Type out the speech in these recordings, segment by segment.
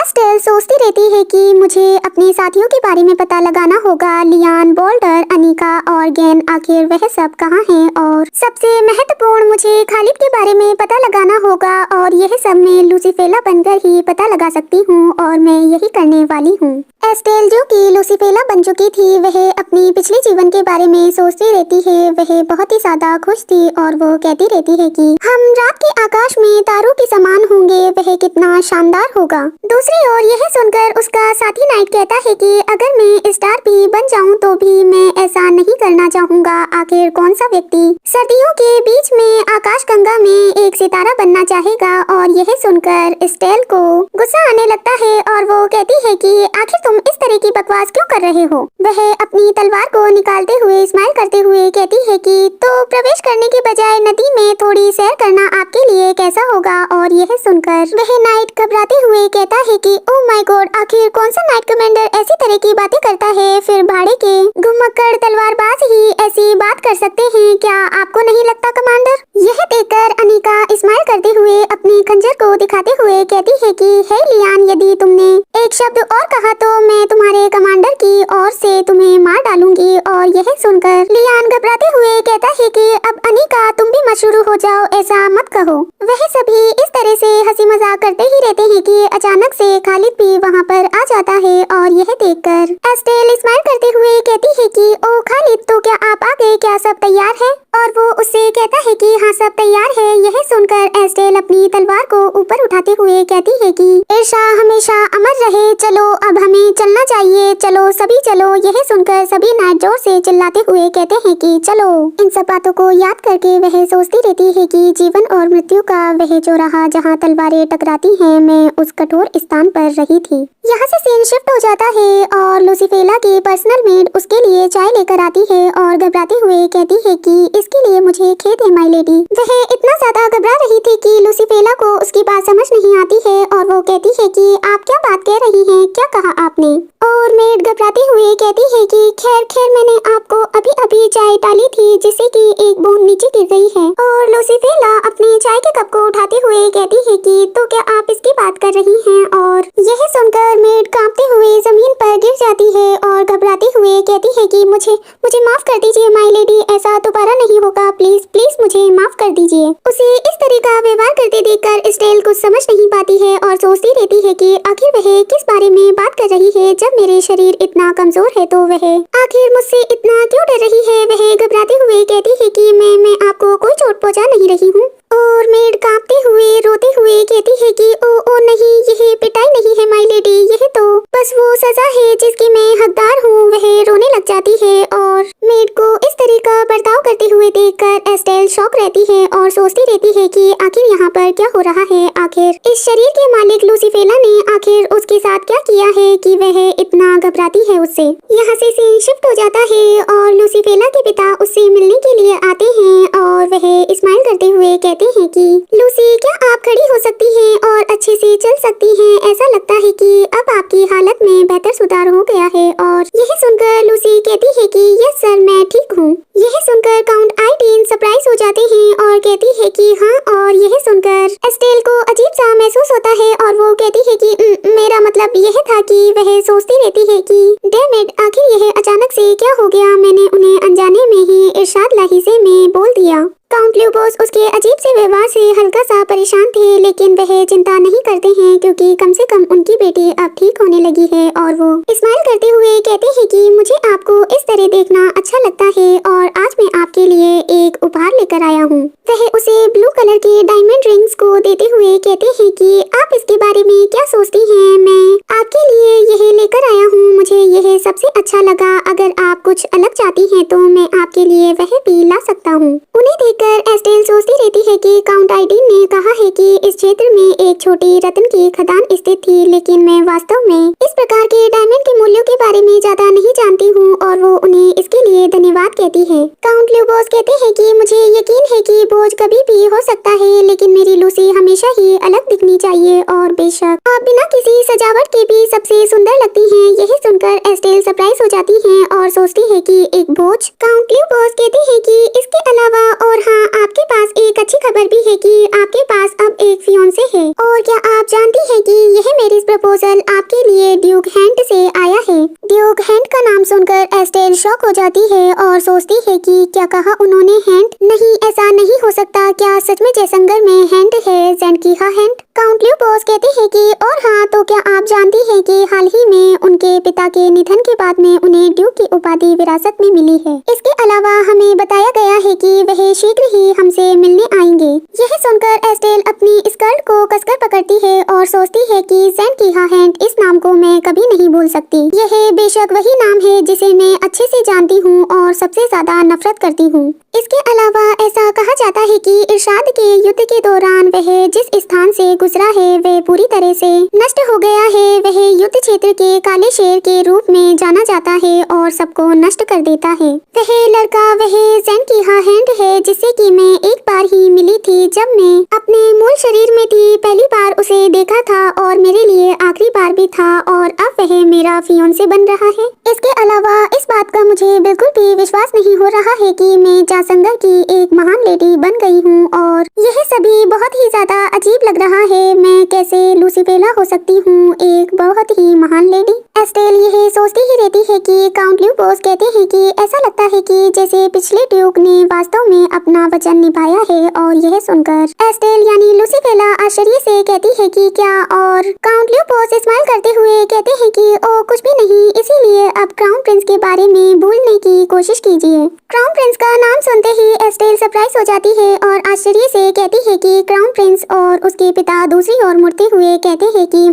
एस्टेल सोचती रहती है कि मुझे अपने साथियों के बारे में पता लगाना होगा। लियान, बोल्टर, अनीका और गैन, आखिर वह सब कहाँ हैं? और सबसे महत्वपूर्ण, मुझे खालिद के बारे में पता लगाना होगा और यह सब मैं लूसीफेला बनकर ही पता लगा सकती हूँ और मैं यही करने वाली हूँ। एस्टेल, जो कि लूसीफेला बन चुकी थी, वह अपनी पिछले जीवन के बारे में सोचती रहती है। वह बहुत ही ज्यादा खुश थी और वो कहती रहती है कि हम रात के आकाश में तारों के समान होंगे, वह कितना शानदार होगा। दूसरी ओर यह सुनकर उसका साथी नाइट कहता है कि अगर मैं स्टार भी बन जाऊं तो भी मैं ऐसा नहीं करना चाहूंगा। आखिर कौन सा व्यक्ति सर्दियों के बीच में आकाशगंगा में एक सितारा बनना चाहेगा? और यह सुनकर एस्टेल को गुस्सा आने लगता है और वो कहती है कि आखिर तुम इस तरह की बकवास क्यों कर रहे हो? वह अपनी तलवार को निकालते हुए स्माइल करते हुए कहती है कि तो प्रवेश करने के बजाय नदी में थोड़ी सैर करना आपके लिए कैसा होगा? और यह सुनकर वह नाइट घबराते हुए कहता है कि ओह माय गॉड, आखिर कौन सा नाइट कमांडर ऐसी तरह की बातें करता है? फिर भाड़े के घुमक्कड़ तलवारबाज ही ऐसी बात कर सकते हैं क्या? आपको नहीं लगता कमांडर? यह देखकर अनीका स्माइल करते हुए अपने खंजर को दिखाते हुए कहती है कि हे लियान, यदि तुमने एक शब्द और कहा तो मैं तुम्हारे कमांडर की ओर से तुम्हें मार डालूंगी। और यह सुनकर लियान घबराते हुए कहता है कि अब अनीका तुम भी मत शुरू हो जाओ, ऐसा मत कहो। वह सभी इस तरह से हंसी मजाक करते ही रहते हैं कि अचानक से खालिद भी वहाँ पर आ जाता है और यह देखकर एस्टेल स्माइल करते हुए कहती है कि ओ खालिद, तो क्या आप आ गए? क्या सब तैयार है? और वो उससे कहता है कि हाँ, सब तैयार है। यह सुनकर एस्टेल अपनी तलवार को ऊपर उठाते हुए कहती है कि ईर्ष्या हमेशा अमर रहे, चलो अब हमें चलना चाहिए, चलो सभी चलो। यह सुनकर सभी नाइट जोर से चिल्लाते हुए कहते हैं कि चलो। इन सब बातों को याद करके वह सोचती रहती है कि जीवन और मृत्यु का वह चौराहा जहाँ तलवारें टकराती हैं, मैं उस कठोर स्थान पर रही थी। यहाँ से सीन शिफ्ट हो जाता है और लूसीफेला की पर्सनल मेड उसके लिए चाय लेकर आती है और घबराते हुए कहती है कि इसके लिए मुझे खेद है माय लेडी। वह इतना ज्यादा घबरा रही थी कि लूसीफेला को उसकी बात समझ नहीं आती है और वो कहती है कि आप क्या बात कह रही हैं? क्या कहा आपने? और मेड घबराते हुए कहती है कि खैर खैर, मैंने आपको अभी अभी चाय डाली थी जिससे कि एक बूंद नीचे गिर गई है। और लूसीफेला अपने चाय के कप को उठाते हुए कहती है कि तो क्या आप इसकी बात कर रही हैं? और यह सुनकर मेड कांपते हुए जमीन पर गिर जाती है और घबराते हुए कहती है कि मुझे माफ कर दीजिए माय लेडी, ऐसा दोबारा नहीं होगा, प्लीज प्लीज मुझे माफ कर दीजिए। उसे इस तरह का व्यवहार करते देखकर एस्टेल कुछ समझ नहीं पाती है और सोचती रहती है कि आखिर वह किस बारे में बात कर रही है। जब मेरे शरीर इतना कमजोर है तो वह आखिर मुझसे इतना क्यों डर रही है? वह घबराते हुए कहती है कि मैं आपको कोई चोट पहुंचा नहीं रही हूँ। और मेड कांपते हुए रोते हुए कहती है कि ओ नहीं, यह पिटाई नहीं है माय लेडी, यह तो बस वो सजा है जिसकी मैं हकदार हूँ। वह रोने लग जाती है और मेड को इस तरह का बर्ताव करते हुए देखकर एस्टेल शॉक रहती है और सोचती रहती है कि आखिर यहाँ पर क्या हो रहा है? आखिर इस शरीर के मालिक लूसीफेला ने आखिर उसके साथ क्या किया है कि वह इतना घबराती है उससे। यहाँ से सीन शिफ्ट हो जाता है और लूसीफेला के पिता उससे मिलने के लिए आते हैं और वह स्माइल करते हुए कहते हैं कि लूसी, क्या आप खड़ी हो सकती हैं और अच्छे से चल सकती हैं? ऐसा लगता है कि अब आपकी हालत में बेहतर सुधार हो गया है। और यह सुनकर लूसी कहती है कि यस सर, मैं ठीक हूँ। यह सुनकर काउंट आइटीन सरप्राइज हो जाते हैं और कहती है कि हाँ। और यह सुनकर एस्टेल को अजीब सा महसूस होता है और वो कहती है कि मेरा मतलब यह था कि वह सोचती रहती है कि डैम इट, आखिर यह अचानक से क्या हो गया? मैंने उन्हें अनजाने में ही इरशाद लहीजे में बोल दिया। काउंट ल्यूबोस उसके अजीब से व्यवहार से हल्का सा परेशान थे, लेकिन वह चिंता नहीं करते हैं क्योंकि कम से कम उनकी बेटी अब ठीक होने लगी है। और वो स्माइल करते हुए कहते हैं कि मुझे आपको इस तरह देखना अच्छा लगता है और आज मैं आपके लिए एक उपहार लेकर आया हूँ। वह उसे ब्लू कलर के डायमंड रिंग्स को देते हुए कहते हैं कि आप इसके बारे में क्या सोचती हैं? मैं आपके लिए यह लेकर आया हूँ, मुझे यह सबसे अच्छा लगा। अगर आप कुछ अलग चाहती हैं तो मैं आपके लिए वह भी ला सकता हूँ। उन्हें देखकर एस्टेल सोचती रहती है कि काउंट आइटीन ने कहा है कि इस क्षेत्र में एक छोटी रत्न की खदान स्थित थी, लेकिन मैं वास्तव में इस प्रकार के डायमंड के मूल्यों के बारे में ज्यादा नहीं जानती हूँ। और वो उन्हें इसके लिए धन्यवाद कहती है। काउंट ल्यूबोस कहते हैं कि मुझे यकीन है कि बोझ कभी भी हो सकता है, लेकिन मेरी लूसी हमेशा ही अलग दिखनी चाहिए और बेशक आप बिना किसी सजावट के भी सबसे सुंदर लगती हैं। यही सुनकर एस्टेल सरप्राइज हो जाती है और सोचती है कि एक एक बोझ। काउंट ल्यूबोस कहते हैं कि इसके अलावा और हाँ, आपके पास एक अच्छी खबर भी है कि आपके पास अब एक फियोंसे है। और क्या आप जानती हैं कि यह मैरिज प्रपोजल आपके लिए ड्यूक हैंट से आया है। ड्यूक हैंट का नाम सुनकर एस्टेल शॉक हो जाती है और सोचती है कि क्या कहा उन्होंने हैंट? नहीं, ऐसा नहीं हो सकता। क्या सच में जैसंगर में हैंट है? ज़ेंडकीहा हैंट। काउंट ल्यूबोस कहते हैं कि और हाँ, तो क्या आप जानती हैं कि हाल ही में उनके पिता के निधन के बाद में उन्हें ड्यूक की उपाधि विरासत में मिली है। इसके अलावा हमें बताया गया है कि वह शीघ्र ही हमसे मिलने आएंगे। यह सुनकर एस्टेल अपनी स्कर्ट को कसकर पकड़ती है और सोचती है कि ज़ेंडकीहा हैंट, इस नाम को मैं कभी नहीं भूल सकती। यह बेशक वही नाम है जिसे मैं अच्छे से जानती हूँ और सबसे ज्यादा नफरत करती हूँ। इसके अलावा ऐसा कहा जाता है कि इरशाद के युद्ध के दौरान वह जिस स्थान से गुजरा है वह पूरी तरह से नष्ट हो गया है। वह युद्ध क्षेत्र के काले शेर के रूप में जाना जाता है और सबको नष्ट कर देता है। वह लड़का वह ज़ेंडकीहा हैंट है जिससे कि मैं एक बार ही मिली थी जब मैं अपने मूल शरीर में थी। पहली बार उसे देखा था और मेरे लिए आखिरी बार भी था और अब वह मेरा फियोंसे बन रहा है। इसके अलावा इस बात का मुझे बिल्कुल भी विश्वास नहीं हो रहा है कि मैं जासंगर की एक महान लेडी बन गई हूँ और यह सभी बहुत ही ज्यादा अजीब लग रहा है। मैं कैसे लूसीफेला हो सकती हूँ, एक बहुत ही महान लेडी? एस्टेल यह सोचती ही रहती है कि काउंट ल्यूबोस कहते हैं कि ऐसा लगता है कि जैसे पिछले ड्यूक ने वास्तव में अपना वचन निभाया है। और यह सुनकर एस्टेल यानी लूसीफेला आश्चर्य से कहती है कि क्या? और काउंट ल्यूबोस स्माइल करते हुए कहते हैं कि ओ कुछ भी नहीं, इसीलिए अब क्राउन प्रिंस के बारे में भूलने की कोशिश कीजिए। क्राउन प्रिंस का नाम सुनते ही एस्टेल सरप्राइज हो जाती है और आश्चर्य से कहती है कि क्राउन प्रिंस और उसके पिता दूसरी ओर मुड़ते हुए कहते हैं कि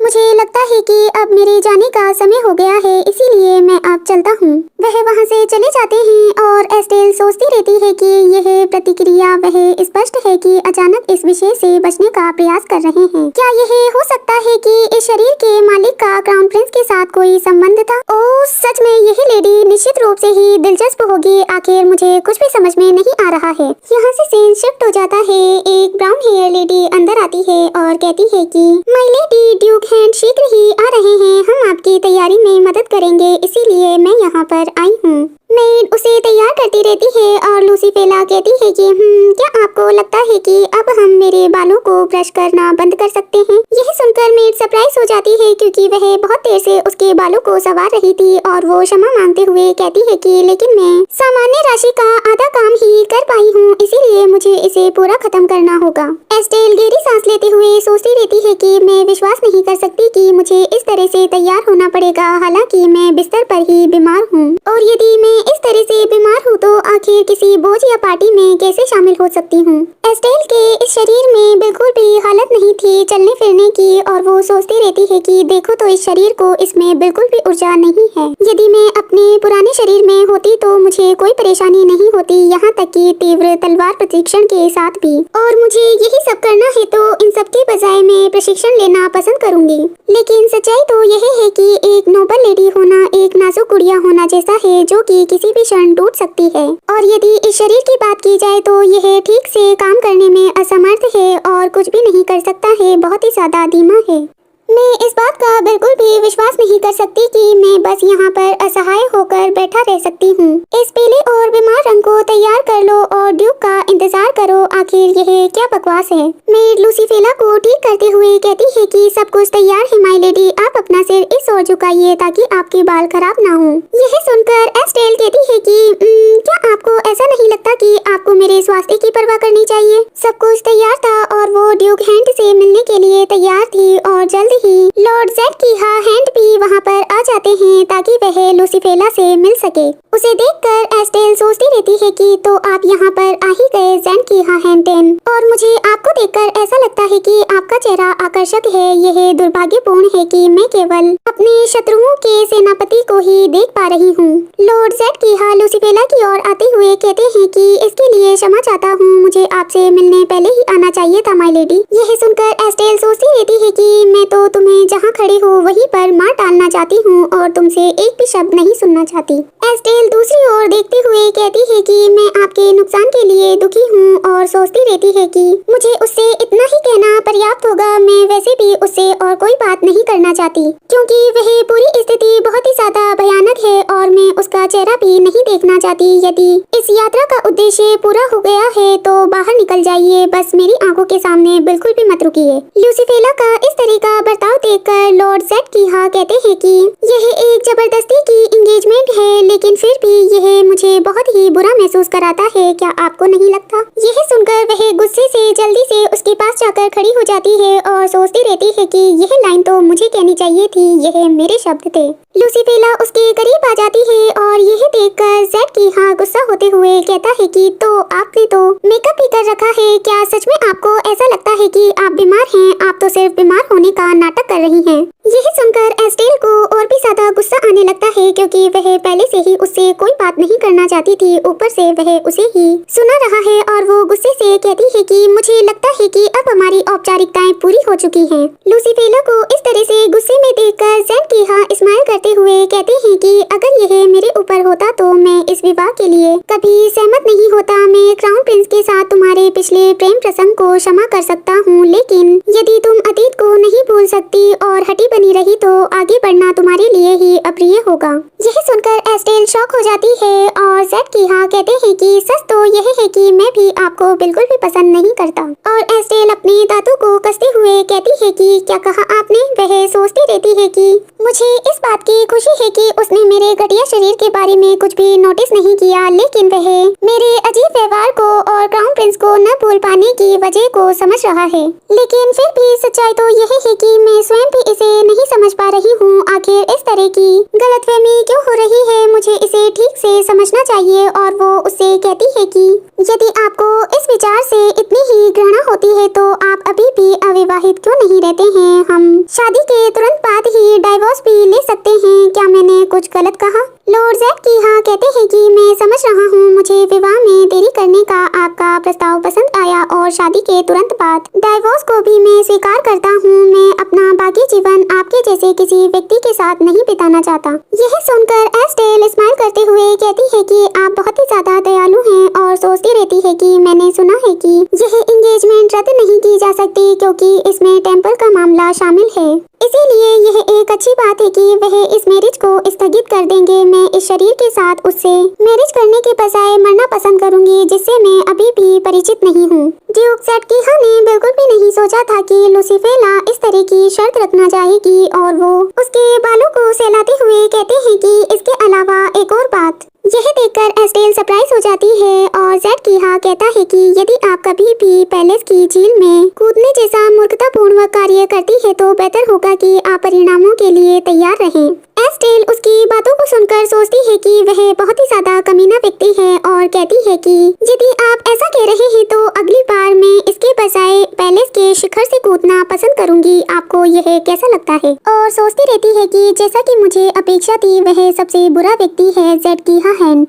मुझे लगता है कि अब मेरे जाने का समय हो गया है, इसीलिए मैं अब चलता हूँ। वह वहाँ से चले जाते हैं और एस्टेल सोचती रहती है कि यह प्रतिक्रिया वह स्पष्ट है कि अचानक इस विषय से बचने का प्रयास कर रहे हैं। क्या यह हो सकता है कि इस शरीर के मालिक का क्राउन प्रिंस के साथ कोई संबंध था? ओह सच में यही लेडी निश्चित रूप से ही दिलचस्प होगी। आखिर मुझे कुछ भी समझ में नहीं आ रहा है। यहाँ से सीन शिफ्ट हो जाता है। एक ब्राउन हेयर लेडी अंदर आती है और कहती है कि माय लेडी ड्यूक हैंट शीघ्र ही आ रहे हैं, हम आपकी तैयारी में मदद करेंगे, इसीलिए मैं यहाँ पर आई हूँ। मेड उसे तैयार करती रहती है और लूसीफेला कहती है कि क्या आपको लगता है कि अब हम मेरे बालों को ब्रश करना बंद कर सकते हैं? यह सुनकर मेड सरप्राइज हो जाती है क्योंकि वह बहुत देर से उसके बालों को संवार रही थी और वो क्षमा मांगते हुए कहती है कि लेकिन मैं सामान्य राशि का आधा काम ही कर पाई हूँ, इसीलिए मुझे इसे पूरा खत्म करना होगा। एस्टेल गहरी सांस लेते हुए सोचती रहती है कि मैं विश्वास नहीं कर सकती कि मुझे इस तरह से तैयार होना पड़ेगा, हालांकि मैं बिस्तर पर ही बीमार हूँ। और यदि मैं इस तरह से बीमार हूँ तो आखिर किसी भोज या पार्टी में कैसे शामिल हो सकती हूँ? एस्टेल के इस शरीर में बिल्कुल भी हालत नहीं थी चलने फिरने की और वो सोचती रहती है कि देखो तो इस शरीर को, इसमें बिल्कुल भी ऊर्जा नहीं है। यदि मैं अपने पुराने शरीर में होती तो मुझे कोई परेशानी नहीं होती, यहाँ तक कि तीव्र तलवार प्रशिक्षण के साथ भी। और मुझे यही सब करना है तो इन सब के बजाय मैं प्रशिक्षण लेना पसंद करूंगी। लेकिन सच्चाई तो यह है कि एक नोबल लेडी होना एक नाजुक गुड़िया होना जैसा है जो कि किसी भी क्षण टूट सकती है। और यदि इस शरीर की बात की जाए तो यह ठीक से काम करने में असमर्थ है और कुछ भी नहीं कर सकता है, बहुत ही ज्यादा धीमा है। मैं इस बात का बिल्कुल भी विश्वास नहीं कर सकती कि मैं बस यहाँ पर असहाय होकर बैठा रह सकती हूँ। इस पीले और बीमार रंग को तैयार कर लो और ड्यूक का इंतजार करो, आखिर यह क्या बकवास है? मेड लूसीफेला को ठीक करते हुए कहती है कि सब कुछ तैयार है माय लेडी, आप अपना सिर इस ओर झुकाइए ताकि आपके बाल खराब ना हो। यह सुनकर एस्टेल कहती है कि क्या आपको ऐसा नहीं लगता कि आपको मेरे स्वास्थ्य की परवाह करनी चाहिए? सब कुछ तैयार था और वो ड्यूक हैंट से मिलने के लिए तैयार थी और जल्द ही लॉर्ड ज़ेंडकीहा हैंट भी वहाँ पर आ जाते हैं ताकि वह लूसीफेला से मिल सके। उसे देखकर एस्टेल सोचती रहती है कि तो आप यहाँ पर आ ही गए ज़ेंडकीहा हैंटेन, और मुझे आपको देखकर ऐसा लगता है कि आपका चेहरा आकर्षक है। यह दुर्भाग्यपूर्ण है कि मैं केवल अपने शत्रुओं के सेनापति को ही देख पा रही हूँ। लॉर्ड ज़ेंडकीहा लूसीफेला की ओर आते हुए कहते हैं कि इसके लिए क्षमा चाहता हूँ, मुझे आपसे मिलने पहले ही आना चाहिए था माय लेडी। यह सुनकर एस्टेल सोचती रहती है कि मैं तो तुम्हें जहाँ खड़ी खड़े हो वहीं पर मार डालना चाहती हूँ और तुमसे एक भी शब्द नहीं सुनना चाहती। एस्टेल दूसरी ओर देखते हुए कहती है कि मैं आपके नुकसान के लिए दुखी हूँ और सोचती रहती है कि मुझे उससे इतना ही कहना पर्याप्त होगा। मैं वैसे भी उससे और कोई बात नहीं करना चाहती क्योंकि वह पूरी स्थिति बहुत ही ज्यादा भयानक है और मैं उसका चेहरा भी नहीं देखना चाहती। यदि इस यात्रा का उद्देश्य पूरा हो गया है तो बाहर निकल जाइए, बस मेरी आंखों के सामने बिल्कुल भी मत रुकिए। लूसीफेला का इस तरह का बर्ताव देखकर लॉर्ड ज़ेडकिहा कहते हैं कि यह एक जबरदस्ती की एंगेजमेंट है, लेकिन फिर भी यह मुझे बहुत ही बुरा महसूस कराता है। क्या आपको नहीं लगता? यह सुनकर वह गुस्से से जल्दी से उसके पास जाकर खड़ी हो जाती है और सोचती रहती है कि यह लाइन तो मुझे कहनी चाहिए थी, यह मेरे शब्द थे। लूसीफेला उसके करीब आ जाती है और यह देखकर ज़ेडकिहा गुस्सा होते हुए कहता है कि तो आपने तो मेकअप भी कर रखा है, क्या सच में आपको ऐसा लगता है कि आप बीमार हैं? आप तो सिर्फ बीमार होने का नाटक कर रही हैं। यह सुनकर एस्टेल को और भी ज्यादा गुस्सा आने लगता है क्योंकि वह पहले से ही उससे कोई बात नहीं करना चाहती थी, ऊपर से वह उसे ही सुना रहा है और वो गुस्से से कहती है कि मुझे लगता है कि अब हमारी औपचारिकताएं पूरी हो चुकी हैं। लूसीफेला को इस तरह से गुस्से में देखकर ज़ेडकिहा स्माइल करते हुए कहते हैं कि अगर यह मेरे ऊपर होता तो मैं इस विवाह के लिए कभी सहमत नहीं होता। मैं क्राउन प्रिंस के साथ तुम्हारे पिछले प्रेम प्रसंग को क्षमा कर सकता हूँ, लेकिन यदि तुम अतीत को नहीं भूल सकती और हटी बनी रही तो आगे बढ़ना तुम्हारे लिए ही अप्रिय होगा। यह सुनकर एस्टेल शॉक हो जाती है और ज़ेडकिहा कहते हैं कि सच तो यह है कि मैं भी आपको बिल्कुल भी पसंद नहीं करता। और एस्टेल अपने दांतों को कसते हुए कहती है कि क्या कहा आपने? वह सोचती रहती है कि मुझे इस बात की खुशी है कि उसने मेरे घटिया शरीर के बारे में कुछ भी नोटिस नहीं किया, लेकिन वह मेरे अजीब व्यवहार को और क्राउन प्रिंस को न भूल पाने की वजह को समझ रहा है। लेकिन फिर भी सच्चाई तो यह है कि मैं स्वयं भी इसे नहीं समझ पा रही हूँ। आखिर इस तरह की गलतफहमी क्यों हो रही है? मुझे इसे ठीक से समझना चाहिए। और वो उससे कहती है कि यदि आपको इस विचार से इतनी ही घृणा होती है तो आप अभी भी अविवाहित क्यों नहीं रहते हैं? हम शादी के तुरंत बाद ही डाइवोर्स भी ले सकते हैं। क्या मैंने कुछ गलत कहा? लॉर्ड ज़ेडकिहा कहते हैं कि मैं समझ रहा हूँ, मुझे विवाह में देरी करने का आपका प्रस्ताव पसंद आया और शादी के तुरंत बाद डाइवोर्स को भी मैं स्वीकार करता हूँ। मैं अपना बाकी जीवन आपके जैसे किसी व्यक्ति के साथ नहीं बिताना चाहता। यह सुनकर एस्टेल स्माइल करते हुए कहती है कि आप बहुत ही ज्यादा दयालु हैं और सोचती रहती है कि मैंने सुना है कि यह एंगेजमेंट रद्द नहीं की जा सकती क्योंकि इसमें टेम्पल का मामला शामिल है, इसीलिए यह एक अच्छी बात है कि वह इस मैरिज को स्थगित कर देंगे। मैं इस शरीर के साथ उससे मैरिज करने के बजाय मरना पसंद करूंगी, जिससे मैं अभी भी परिचित नहीं हूँ। ड्यूक ज़ेडकिहा ने बिल्कुल भी नहीं सोचा था कि लूसीफेला इस तरह की शर्त रखना चाहेगी और वो उसके बालों को सहलाते हुए कहते हैं कि इसके अलावा एक और बात। यह देखकर एस्टेल सरप्राइज हो जाती है और ज़ेडकिहा कहता है कि यदि आप कभी भी पैलेस की झील में कूदने जैसा मूर्खतापूर्ण कार्य करती है तो बेहतर होगा कि आप परिणामों के लिए तैयार रहें। एस्टेल उसकी बातों को सुनकर सोचती है कि वह बहुत ही ज्यादा कमीना व्यक्ति है और कहती है कि यदि आप ऐसा कह रहे हैं तो अगली बार मैं इसके बजाय पैलेस के शिखर से कूदना पसंद करूंगी। आपको यह कैसा लगता है? और सोचती रहती है कि जैसा कि मुझे अपेक्षा थी वह सबसे बुरा व्यक्ति है ज़ेडकिहा हैंड।